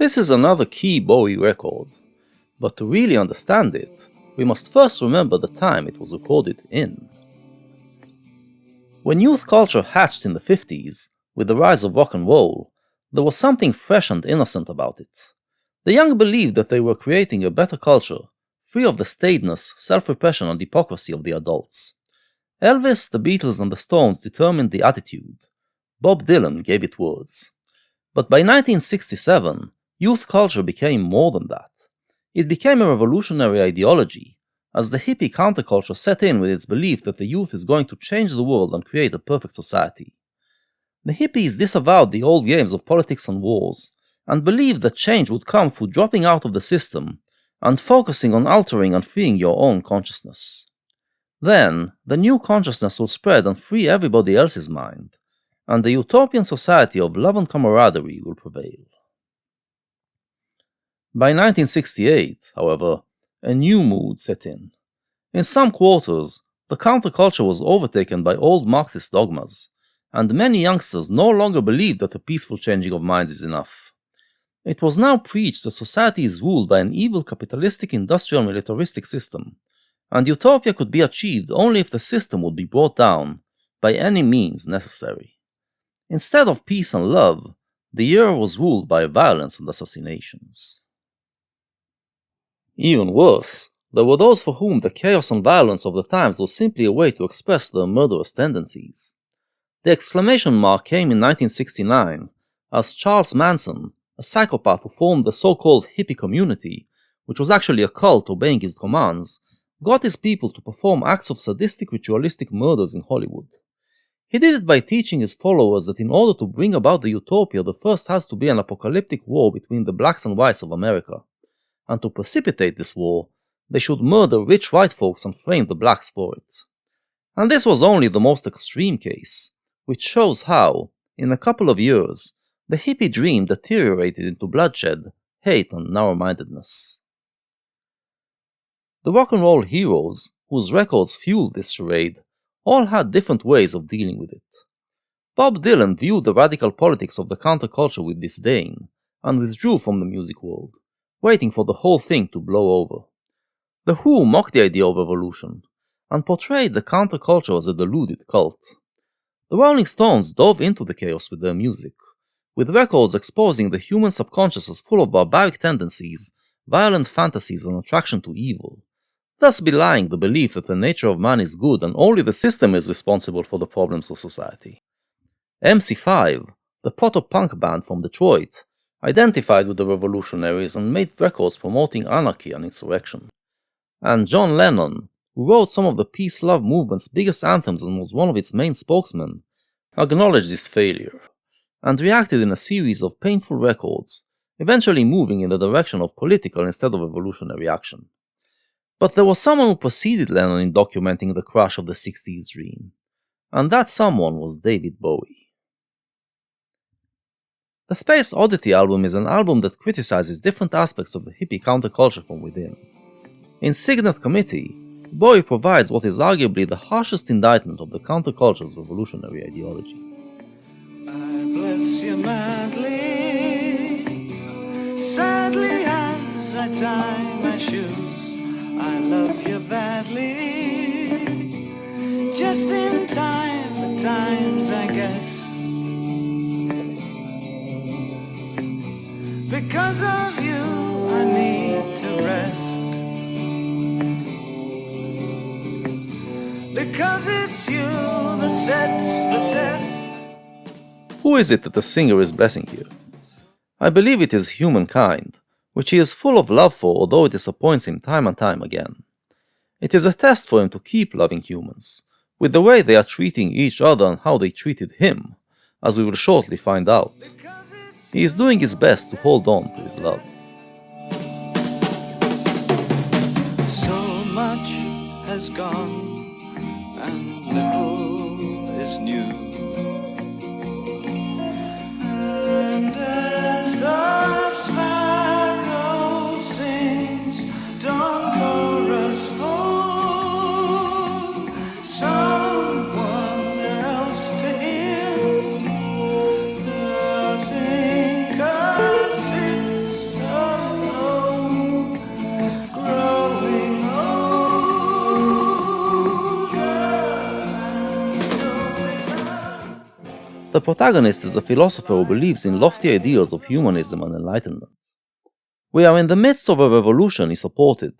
This is another key Bowie record, but to really understand it, we must first remember the time it was recorded in. When youth culture hatched in the 50s, with the rise of rock and roll, there was something fresh and innocent about it. The young believed that they were creating a better culture, free of the staidness, self-repression and hypocrisy of the adults. Elvis, the Beatles and the Stones determined the attitude. Bob Dylan gave it words. But by 1967, youth culture became more than that. It became a revolutionary ideology, as the hippie counterculture set in with its belief that the youth is going to change the world and create a perfect society. The hippies disavowed the old games of politics and wars, and believed that change would come through dropping out of the system and focusing on altering and freeing your own consciousness. Then, the new consciousness will spread and free everybody else's mind, and the utopian society of love and camaraderie will prevail. By 1968, however, a new mood set in. In some quarters, the counterculture was overtaken by old Marxist dogmas, and many youngsters no longer believed that a peaceful changing of minds is enough. It was now preached that society is ruled by an evil capitalistic industrial militaristic system, and utopia could be achieved only if the system would be brought down by any means necessary. Instead of peace and love, the era was ruled by violence and assassinations. Even worse, there were those for whom the chaos and violence of the times was simply a way to express their murderous tendencies. The exclamation mark came in 1969, as Charles Manson, a psychopath who formed the so-called hippie community, which was actually a cult obeying his commands, got his people to perform acts of sadistic ritualistic murders in Hollywood. He did it by teaching his followers that in order to bring about the utopia, there first has to be an apocalyptic war between the blacks and whites of America, and to precipitate this war, they should murder rich white folks and frame the blacks for it. And this was only the most extreme case, which shows how, in a couple of years, the hippie dream deteriorated into bloodshed, hate, and narrow-mindedness. The rock and roll heroes, whose records fueled this charade, all had different ways of dealing with it. Bob Dylan viewed the radical politics of the counterculture with disdain, and withdrew from the music world, waiting for the whole thing to blow over. The Who mocked the idea of evolution, and portrayed the counterculture as a deluded cult. The Rolling Stones dove into the chaos with their music, with records exposing the human subconscious as full of barbaric tendencies, violent fantasies, and attraction to evil, thus belying the belief that the nature of man is good and only the system is responsible for the problems of society. MC5, the proto-punk band from Detroit, identified with the revolutionaries and made records promoting anarchy and insurrection. And John Lennon, who wrote some of the peace-love movement's biggest anthems and was one of its main spokesmen, acknowledged this failure, and reacted in a series of painful records, eventually moving in the direction of political instead of evolutionary action. But there was someone who preceded Lennon in documenting the crash of the 60s dream, and that someone was David Bowie. The Space Oddity album is an album that criticizes different aspects of the hippie counterculture from within. In Cygnet Committee, Bowie provides what is arguably the harshest indictment of the counterculture's revolutionary ideology. I bless you madly, sadly as I tie my shoes. I love you badly, just in time at times I guess. Because of you I need to rest. Because it's you that sets the test. Who is it that the singer is blessing here? I believe it is humankind, which he is full of love for although it disappoints him time and time again. It is a test for him to keep loving humans, with the way they are treating each other and how they treated him, as we will shortly find out. He is doing his best to hold on to his love. So much has gone and little is new. And as the sparrow sings dawn chorus for someone else to hear, the thinker sits The protagonist is a philosopher who believes in lofty ideals of humanism and enlightenment. We are in the midst of a revolution he supported,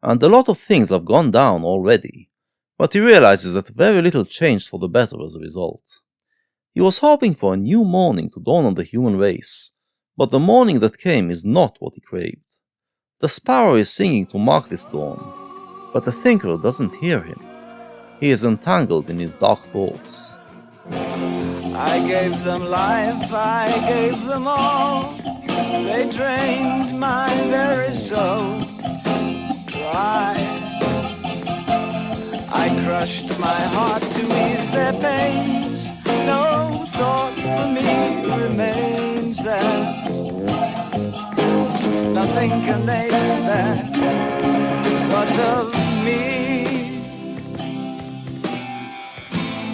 and a lot of things have gone down already, but he realizes that very little changed for the better as a result. He was hoping for a new morning to dawn on the human race, but the morning that came is not what he craved. The sparrow is singing to mark this dawn, but the thinker doesn't hear him. He is entangled in his dark thoughts. I gave them life, I gave them all. They drained my very soul dry. I crushed my heart to ease their pains. No thought for me remains there. Nothing can they spare. What of me?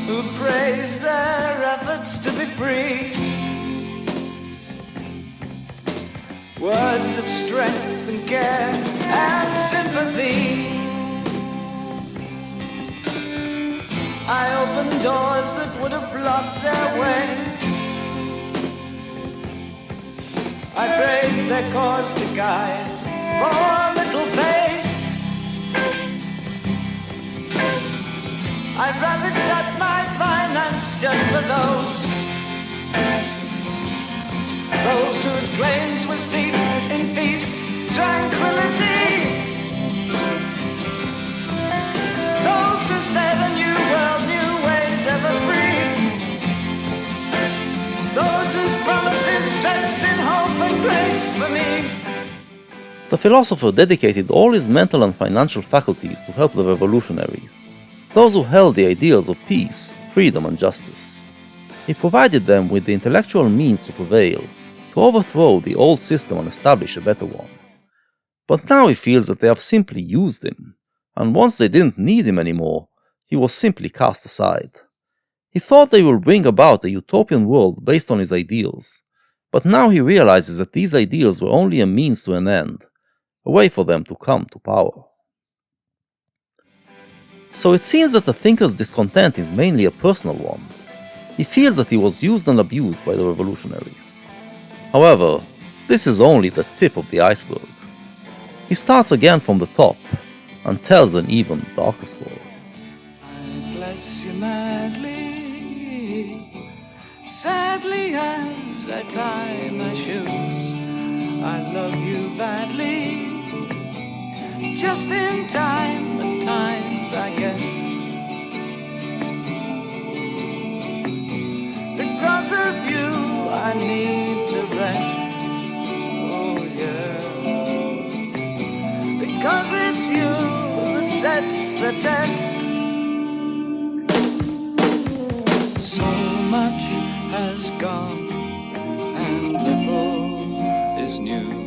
Who praise their efforts to be free? Words of strength and care and sympathy. I opened doors that would have blocked their way. I braved their cause to guide for little faith. I ravaged up my finance just for those whose claims were steeped in peace, tranquility. Those who said a new world, new ways ever free. Those whose promises stretched in hope and grace for me. The philosopher dedicated all his mental and financial faculties to help the revolutionaries, those who held the ideals of peace, freedom, and justice. He provided them with the intellectual means to prevail, to overthrow the old system and establish a better one. But now he feels that they have simply used him, and once they didn't need him anymore, he was simply cast aside. He thought they will bring about a utopian world based on his ideals, but now he realizes that these ideals were only a means to an end, a way for them to come to power. So it seems that the thinker's discontent is mainly a personal one. He feels that he was used and abused by the revolutionaries. However, this is only the tip of the iceberg. He starts again from the top and tells an even darker story. I bless you madly, sadly as I tie my shoes. I love you badly, just in time at times I guess. Because of you I need to rest, oh yeah. Because it's you that sets the test. So much has gone and little is new.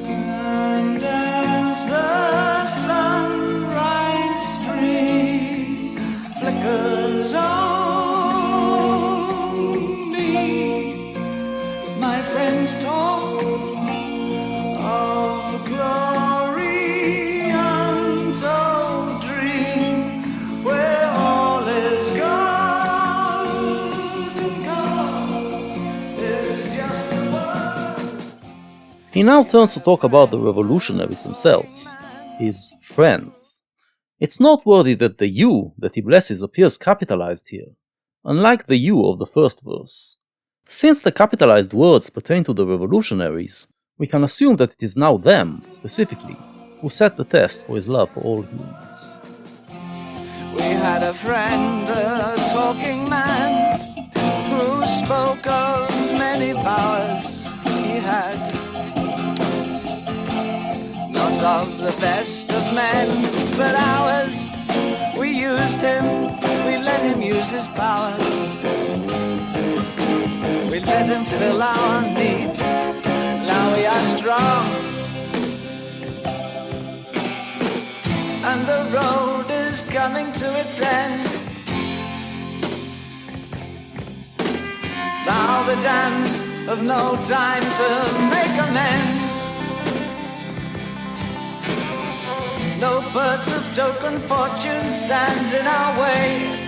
And as the sunrise stream flickers on me, my friends talk of a glory untold dream where all is gone and God is just a word. He now turns to talk about the revolutionaries themselves, his friends. It's noteworthy that the you that he blesses appears capitalized here, unlike the you of the first verse. Since the capitalized words pertain to the revolutionaries, we can assume that it is now them, specifically, who set the test for his love for all humans. We had a friend, a talking man, who spoke of many powers he had. Not of the best of men, but ours. We used him, we let him use his powers. We let him fill our needs, now we are strong. And the road is coming to its end. Now the damned have no time to make amends. No purse of token fortune stands in our way.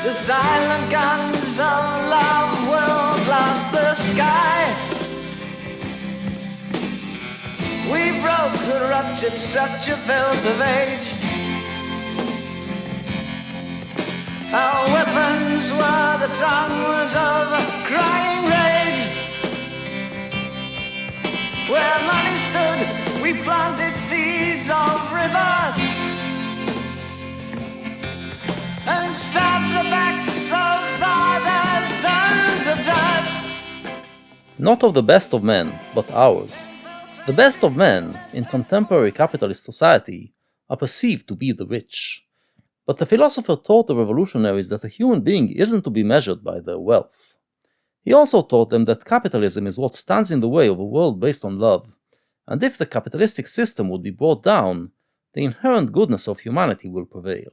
The silent guns of love will blast the sky. We broke the ruptured structure built of age. Our weapons were the tongues of crying rage. Where money stood, we planted seeds of rebirth and stabbed the backs of fathers, sons of dirt. Not of the best of men, but ours. The best of men, in contemporary capitalist society, are perceived to be the rich. But the philosopher taught the revolutionaries that a human being isn't to be measured by their wealth. He also taught them that capitalism is what stands in the way of a world based on love, and if the capitalistic system would be brought down, the inherent goodness of humanity will prevail.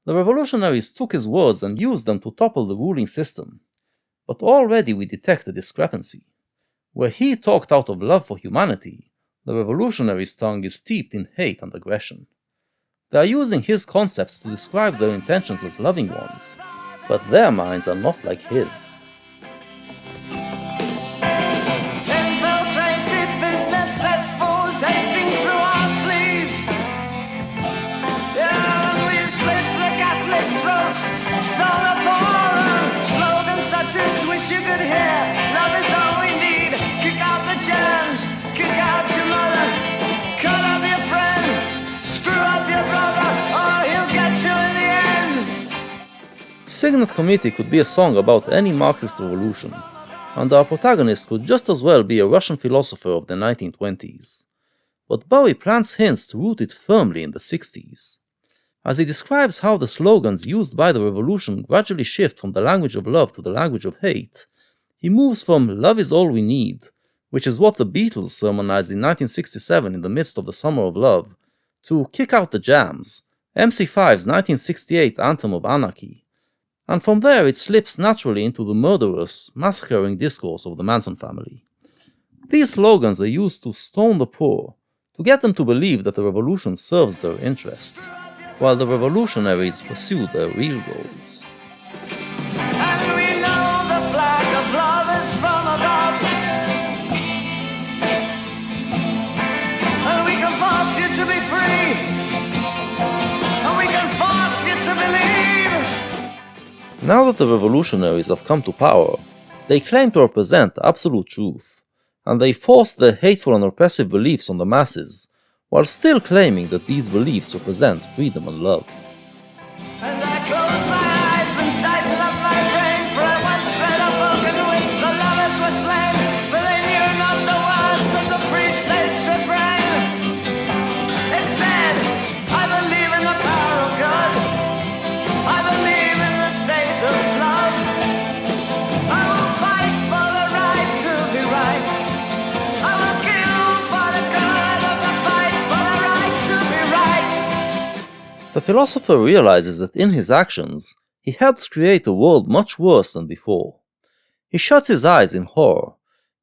The revolutionaries took his words and used them to topple the ruling system, but already we detect a discrepancy. Where he talked out of love for humanity, the revolutionaries' tongue is steeped in hate and aggression. They are using his concepts to describe their intentions as loving ones, but their minds are not like his. Infiltrated business cesspools hating through our sleeves. Yeah, we slit the Catholic throat, stole the poor, slogans such as wish you could hear. Love is all we need. Kick out the germs, kick out your mother, cut up your friend, screw up your brother, or he'll get you in the end. Cygnet Committee could be a song about any Marxist revolution, and our protagonist could just as well be a Russian philosopher of the 1920s. But Bowie plants hints to root it firmly in the 60s. As he describes how the slogans used by the revolution gradually shift from the language of love to the language of hate, he moves from "love is all we need," which is what the Beatles sermonized in 1967 in the midst of the Summer of Love, to "Kick Out the Jams," MC5's 1968 anthem of anarchy, and from there it slips naturally into the murderous, massacring discourse of the Manson family. These slogans are used to stone the poor, to get them to believe that the revolution serves their interest, while the revolutionaries pursue their real goals. And we know the flag of love is from above. And we can force you to be free. And we can force you to believe. Now that the revolutionaries have come to power, they claim to represent absolute truth, and they force their hateful and oppressive beliefs on the masses, while still claiming that these beliefs represent freedom and love. And I close my eyes and tighten up my brain, for I once read a book in which the lovers were slain, but they knew not the words of the free state's refrain. It said, I believe in the power of good, I believe in the state of love, I will fight for the right to be right, I will kill for the good of the fight for the right to be right. The philosopher realizes that in his actions, he helped create a world much worse than before. He shuts his eyes in horror,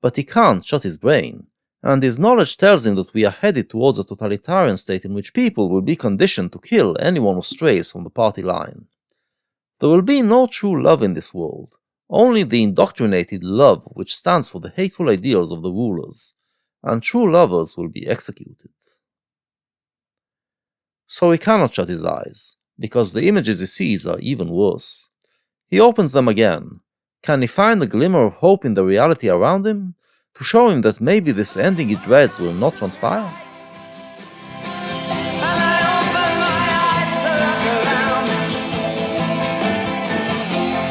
but he can't shut his brain, and his knowledge tells him that we are headed towards a totalitarian state in which people will be conditioned to kill anyone who strays from the party line. There will be no true love in this world, only the indoctrinated love which stands for the hateful ideals of the rulers, and true lovers will be executed. So he cannot shut his eyes, because the images he sees are even worse. He opens them again. Can he find a glimmer of hope in the reality around him, to show him that maybe this ending he dreads will not transpire? And I open my eyes to look around,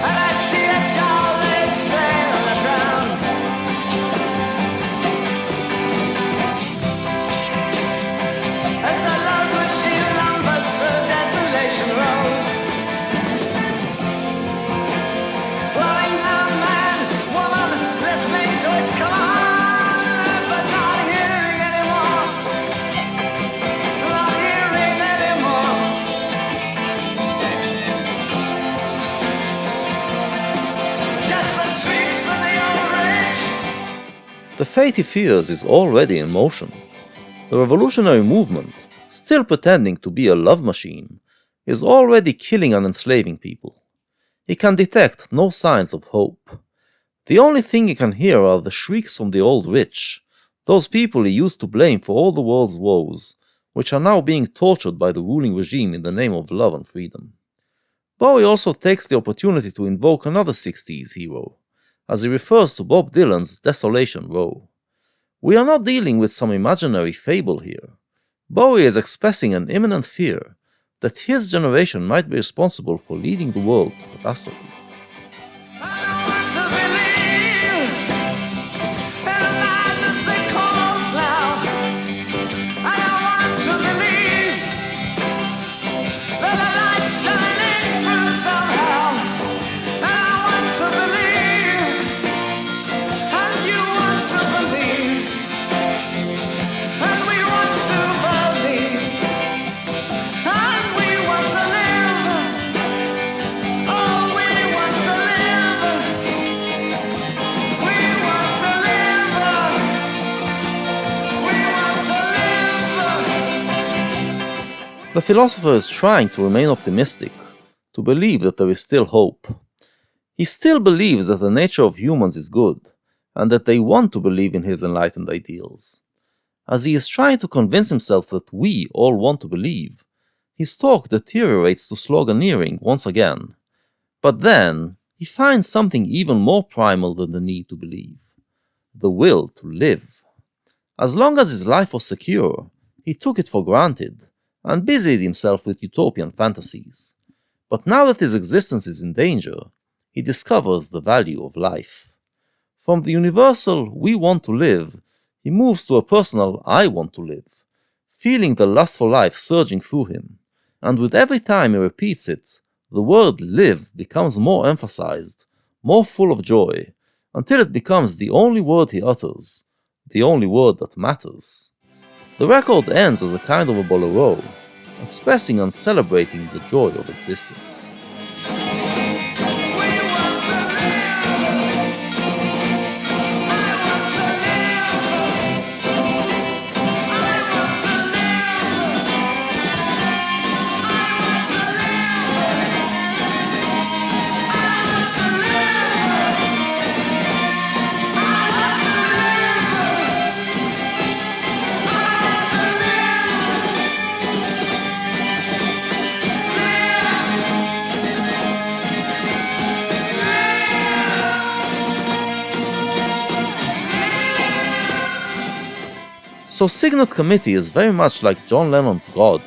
and I see a child laid slain on the ground. As a love machine lumbers through desolation rows, blowing down man, woman, listening to its command, but not hearing anymore, not hearing anymore. Just the shrieks for the outrage. The fate he fears is already in motion. The revolutionary movement, still pretending to be a love machine, is already killing and enslaving people. He can detect no signs of hope. The only thing he can hear are the shrieks from the old rich, those people he used to blame for all the world's woes, which are now being tortured by the ruling regime in the name of love and freedom. Bowie also takes the opportunity to invoke another 60s hero, as he refers to Bob Dylan's Desolation Row. We are not dealing with some imaginary fable here. Bowie is expressing an imminent fear that his generation might be responsible for leading the world to catastrophe. The philosopher is trying to remain optimistic, to believe that there is still hope. He still believes that the nature of humans is good, and that they want to believe in his enlightened ideals. As he is trying to convince himself that we all want to believe, his talk deteriorates to sloganeering once again. But then, he finds something even more primal than the need to believe: the will to live. As long as his life was secure, he took it for granted, and busied himself with utopian fantasies. But now that his existence is in danger, he discovers the value of life. From the universal "we want to live," he moves to a personal "I want to live," feeling the lust for life surging through him, and with every time he repeats it, the word "live" becomes more emphasized, more full of joy, until it becomes the only word he utters, the only word that matters. The record ends as a kind of a bolero, expressing and celebrating the joy of existence. So Cygnet Committee is very much like John Lennon's God,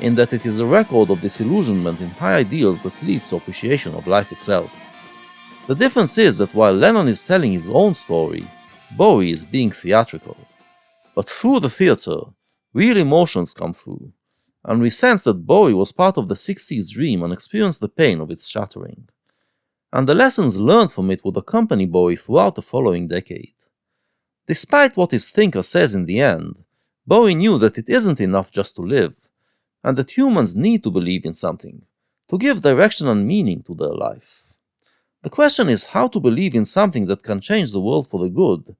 in that it is a record of disillusionment in high ideals that leads to appreciation of life itself. The difference is that while Lennon is telling his own story, Bowie is being theatrical. But through the theater, real emotions come through, and we sense that Bowie was part of the 60s dream and experienced the pain of its shattering. And the lessons learned from it would accompany Bowie throughout the following decade. Despite what his thinker says in the end, Bowie knew that it isn't enough just to live, and that humans need to believe in something, to give direction and meaning to their life. The question is how to believe in something that can change the world for the good,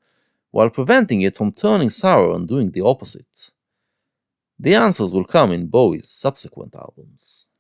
while preventing it from turning sour and doing the opposite. The answers will come in Bowie's subsequent albums.